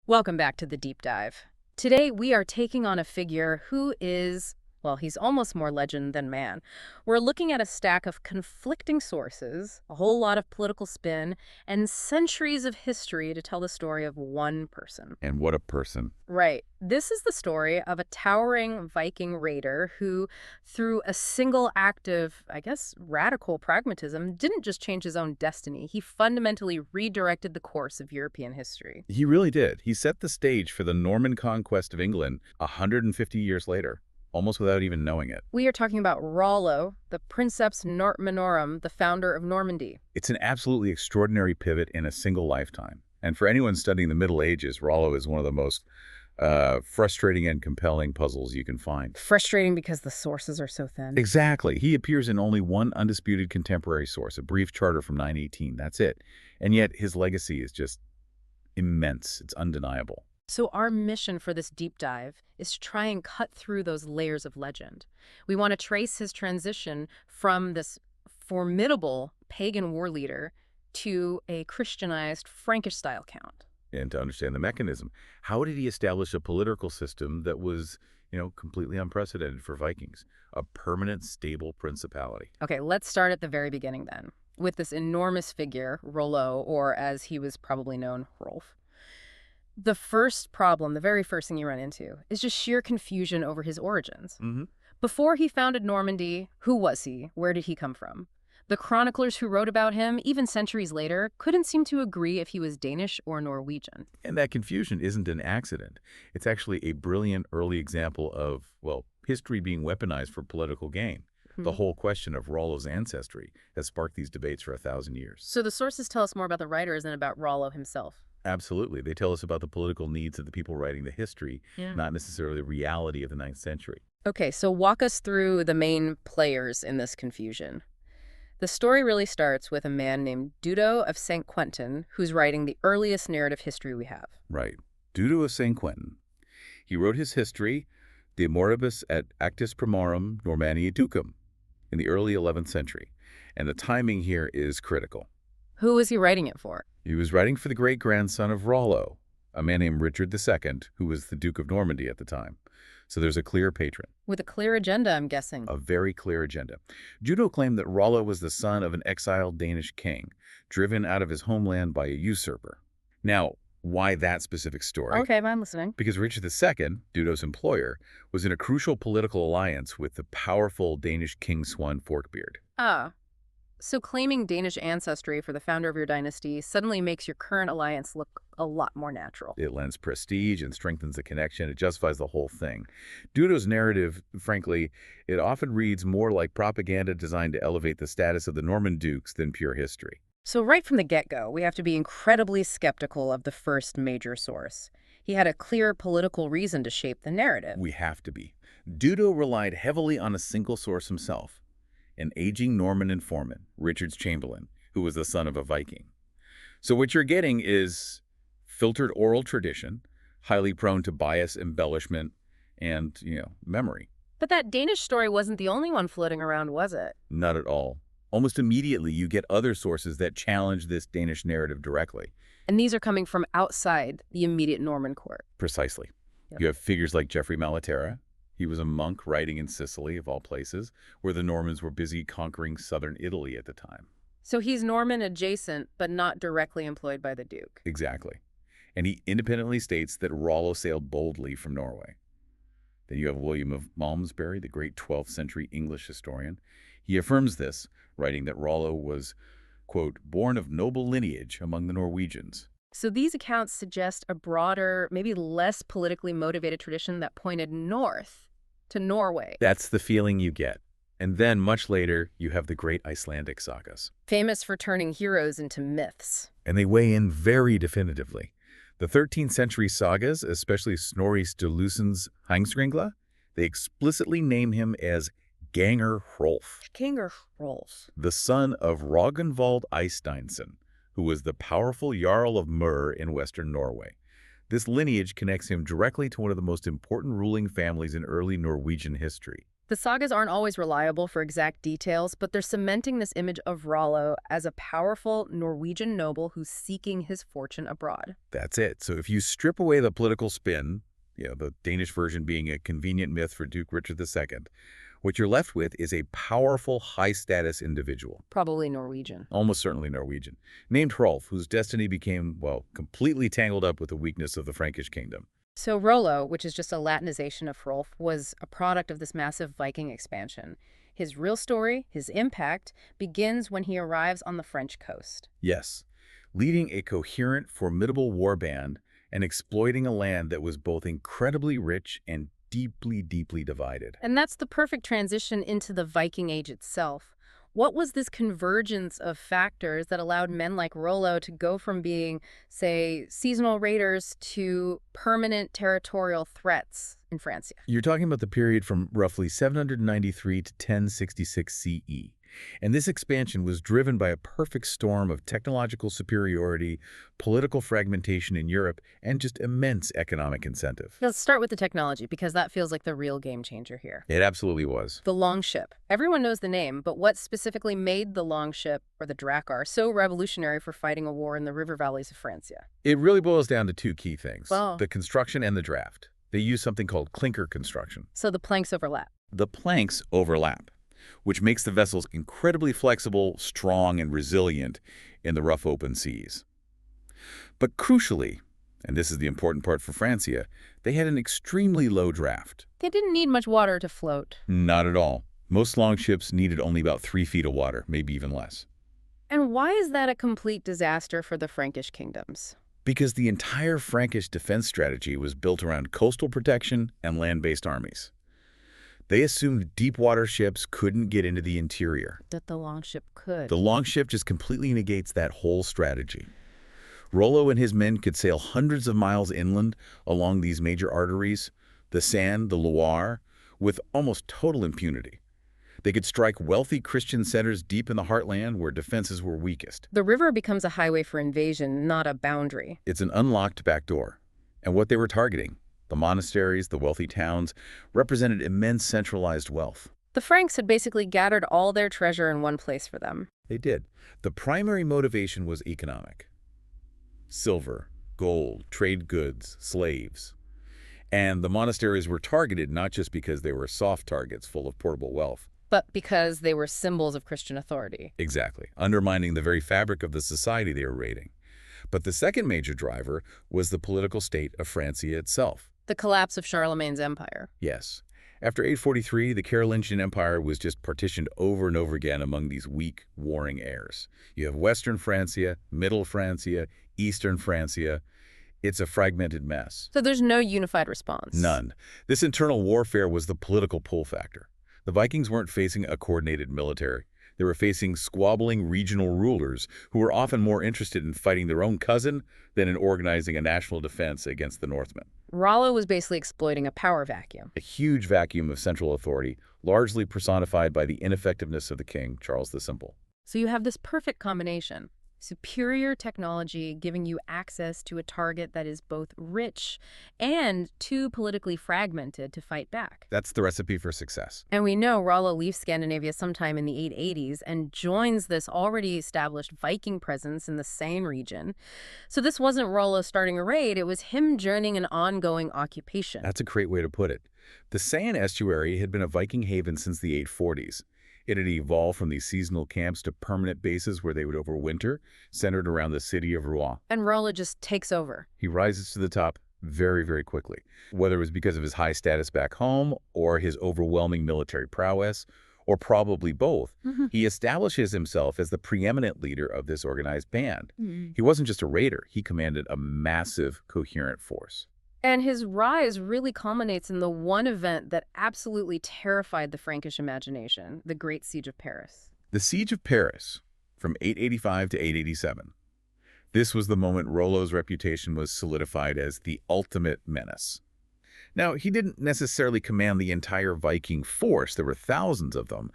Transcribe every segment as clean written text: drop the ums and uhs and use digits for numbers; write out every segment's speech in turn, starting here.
Welcome back to the deep dive. Today, we are taking on a figure who is, well, he's almost more legend than man. We're looking at a stack of conflicting sources, a whole lot of political spin, and centuries of history to tell the story of one person. And what a person. Right. This is the story of a towering Viking raider who, through a single act of, I guess, radical pragmatism, didn't just change his own destiny. He fundamentally redirected the course of European history. He really did. He set the stage for the Norman conquest of England 150 years later, almost without even knowing it. We are talking about Rollo, the Princeps Normannorum, the founder of Normandy. It's an absolutely extraordinary pivot in a single lifetime. And for anyone studying the Middle Ages, Rollo is one of the most frustrating and compelling puzzles you can find. Frustrating because the sources are so thin. Exactly. He appears in only one undisputed contemporary source, a brief charter from 918. That's it. And yet his legacy is just immense. It's undeniable. So our mission for this deep dive is to try and cut through those layers of legend. We want to trace his transition from this formidable pagan war leader to a Christianized Frankish-style count. And to understand the mechanism. How did he establish a political system that was, completely unprecedented for Vikings? A permanent, stable principality. Okay, let's start at the very beginning then, with this enormous figure, Rollo, or as he was probably known, Rolf. The first problem, the very first thing you run into, is just sheer confusion over his origins. Before he founded Normandy, who was he? Where did he come from? The chroniclers who wrote about him, even centuries later, couldn't seem to agree if he was Danish or Norwegian. And that confusion isn't an accident. It's actually a brilliant early example of, history being weaponized for political gain. The whole question of Rollo's ancestry has sparked these debates for 1,000 years. So the sources tell us more about the writers than about Rollo himself. Absolutely. They tell us about the political needs of the people writing the history, not necessarily the reality of the 9th century. Okay, so walk us through the main players in this confusion. The story really starts with a man named Dudo of St. Quentin, who's writing the earliest narrative history we have. Right. Dudo of St. Quentin. He wrote his history, De Moribus et Actis Primorum Normanniae Ducum, in the early 11th century. And the timing here is critical. Who was he writing it for? He was writing for the great-grandson of Rollo, a man named Richard II, who was the Duke of Normandy at the time. So there's a clear patron. With a clear agenda, I'm guessing. A very clear agenda. Dudo claimed that Rollo was the son of an exiled Danish king, driven out of his homeland by a usurper. Now, why that specific story? Okay, I'm listening. Because Richard II, Dudo's employer, was in a crucial political alliance with the powerful Danish king Swan Forkbeard. Ah, so claiming Danish ancestry for the founder of your dynasty suddenly makes your current alliance look a lot more natural. It lends prestige and strengthens the connection. It justifies the whole thing. Dudo's narrative, frankly, it often reads more like propaganda designed to elevate the status of the Norman dukes than pure history. So right from the get-go, we have to be incredibly skeptical of the first major source. He had a clear political reason to shape the narrative. We have to be. Dudo relied heavily on a single source himself, an aging Norman informant, Richard's Chamberlain, who was the son of a Viking. So what you're getting is filtered oral tradition, highly prone to bias, embellishment, and, memory. But that Danish story wasn't the only one floating around, was it? Not at all. Almost immediately, you get other sources that challenge this Danish narrative directly. And these are coming from outside the immediate Norman court. Precisely. Yep. You have figures like Geoffrey Malaterra. He was a monk writing in Sicily, of all places, where the Normans were busy conquering southern Italy at the time. So he's Norman adjacent, but not directly employed by the Duke. Exactly. And he independently states that Rollo sailed boldly from Norway. Then you have William of Malmesbury, the great 12th century English historian. He affirms this, writing that Rollo was, quote, born of noble lineage among the Norwegians. So these accounts suggest a broader, maybe less politically motivated tradition that pointed north to Norway. That's the feeling you get. And then, much later, you have the great Icelandic sagas. Famous for turning heroes into myths. And they weigh in very definitively. The 13th century sagas, especially Snorri Sturluson's Heimskringla, they explicitly name him as Ganger Hrolf, Ganger Hrolf, the son of Ragnvald Eysteinsson, who was the powerful Jarl of Mur in western Norway. This lineage connects him directly to one of the most important ruling families in early Norwegian history. The sagas aren't always reliable for exact details, but they're cementing this image of Rollo as a powerful Norwegian noble who's seeking his fortune abroad. That's it. So if you strip away the political spin, the Danish version being a convenient myth for Duke Richard II, what you're left with is a powerful, high-status individual. Probably Norwegian. Almost certainly Norwegian, named Hrolf, whose destiny became, well, completely tangled up with the weakness of the Frankish kingdom. So Rollo, which is just a Latinization of Hrolf, was a product of this massive Viking expansion. His real story, his impact, begins when he arrives on the French coast. Yes, leading a coherent, formidable war band and exploiting a land that was both incredibly rich and deeply, deeply divided. And that's the perfect transition into the Viking Age itself. What was this convergence of factors that allowed men like Rollo to go from being, say, seasonal raiders to permanent territorial threats in Francia? You're talking about the period from roughly 793 to 1066 CE. And this expansion was driven by a perfect storm of technological superiority, political fragmentation in Europe, and just immense economic incentive. Let's start with the technology, because that feels like the real game changer here. It absolutely was. The longship. Everyone knows the name, but what specifically made the longship, or the drakkar, so revolutionary for fighting a war in the river valleys of Francia? It really boils down to two key things, Well, the construction and the draft. They use something called clinker construction. so the planks overlap. The planks overlap, which makes the vessels incredibly flexible, strong, and resilient in the rough open seas. But crucially, and this is the important part for Francia, they had an extremely low draft. They didn't need much water to float. Not at all. Most longships needed only about 3 feet of water, maybe even less. And why is that a complete disaster for the Frankish kingdoms? Because the entire Frankish defense strategy was built around coastal protection and land-based armies. They assumed deep-water ships couldn't get into the interior. That the longship could. The longship just completely negates that whole strategy. Rollo and his men could sail hundreds of miles inland along these major arteries, the Seine, the Loire, with almost total impunity. They could strike wealthy Christian centers deep in the heartland where defenses were weakest. The river becomes a highway for invasion, not a boundary. It's an unlocked back door. And what they were targeting, the monasteries, the wealthy towns, represented immense centralized wealth. The Franks had basically gathered all their treasure in one place for them. They did. The primary motivation was economic. Silver, gold, trade goods, slaves. And the monasteries were targeted not just because they were soft targets full of portable wealth. But because they were symbols of Christian authority. Exactly, undermining the very fabric of the society they were raiding. But the second major driver was the political state of Francia itself. The collapse of Charlemagne's empire. Yes. After 843, the Carolingian Empire was just partitioned over and over again among these weak, warring heirs. You have Western Francia, Middle Francia, Eastern Francia. It's a fragmented mess. So there's no unified response. None. This internal warfare was the political pull factor. The Vikings weren't facing a coordinated military. They were facing squabbling regional rulers who were often more interested in fighting their own cousin than in organizing a national defense against the Northmen. Rollo was basically exploiting a power vacuum. A huge vacuum of central authority, largely personified by the ineffectiveness of the king, Charles the Simple. So you have this perfect combination. Superior technology giving you access to a target that is both rich and too politically fragmented to fight back. That's the recipe for success. And we know Rollo leaves Scandinavia sometime in the 880s and joins this already established Viking presence in the Seine region. So this wasn't Rollo starting a raid, it was him joining an ongoing occupation. That's a great way to put it. The Seine estuary had been a Viking haven since the 840s. It had evolved from these seasonal camps to permanent bases where they would overwinter, centered around the city of Rouen. And Rollo just takes over. He rises to the top very, very quickly, whether it was because of his high status back home or his overwhelming military prowess, or probably both. He establishes himself as the preeminent leader of this organized band. He wasn't just a raider. He commanded a massive, coherent force. And his rise really culminates in the one event that absolutely terrified the Frankish imagination, the Great Siege of Paris. The Siege of Paris, from 885 to 887. This was the moment Rollo's reputation was solidified as the ultimate menace. Now, he didn't necessarily command the entire Viking force. There were thousands of them.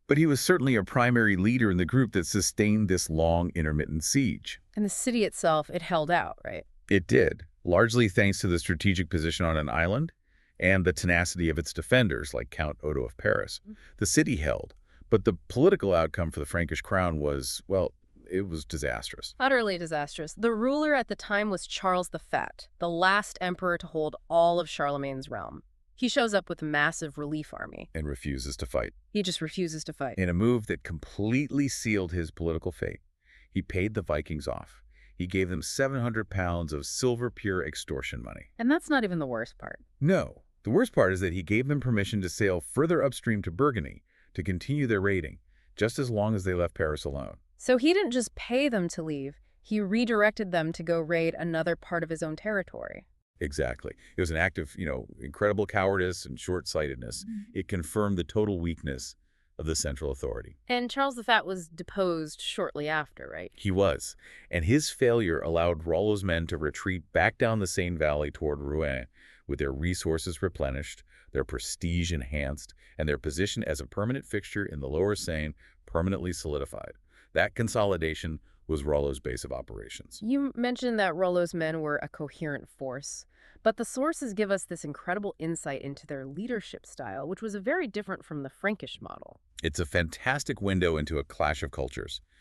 But he was certainly a primary leader in the group that sustained this long, intermittent siege. And the city itself, it held out, right? It did, largely thanks to the strategic position on an island and the tenacity of its defenders, like Count Odo of Paris. The city held, but the political outcome for the Frankish crown was, well, it was disastrous. Utterly disastrous. The ruler at the time was Charles the Fat, the last emperor to hold all of Charlemagne's realm. He shows up with a massive relief army. And refuses to fight. He just refuses to fight. In a move that completely sealed his political fate, he paid the Vikings off. He gave them 700 pounds of silver pure extortion money. And that's not even the worst part. No. The worst part is that he gave them permission to sail further upstream to Burgundy to continue their raiding, just as long as they left Paris alone. So he didn't just pay them to leave, he redirected them to go raid another part of his own territory. Exactly. It was an act of, incredible cowardice and short-sightedness. It confirmed the total weakness of the central authority. And Charles the Fat was deposed shortly after, right? He was. And his failure allowed Rollo's men to retreat back down the Seine Valley toward Rouen, with their resources replenished, their prestige enhanced, and their position as a permanent fixture in the lower Seine permanently solidified. That consolidation was Rollo's base of operations. You mentioned that Rollo's men were a coherent force, but the sources give us this incredible insight into their leadership style, which was very different from the Frankish model. It's a fantastic window into a clash of cultures.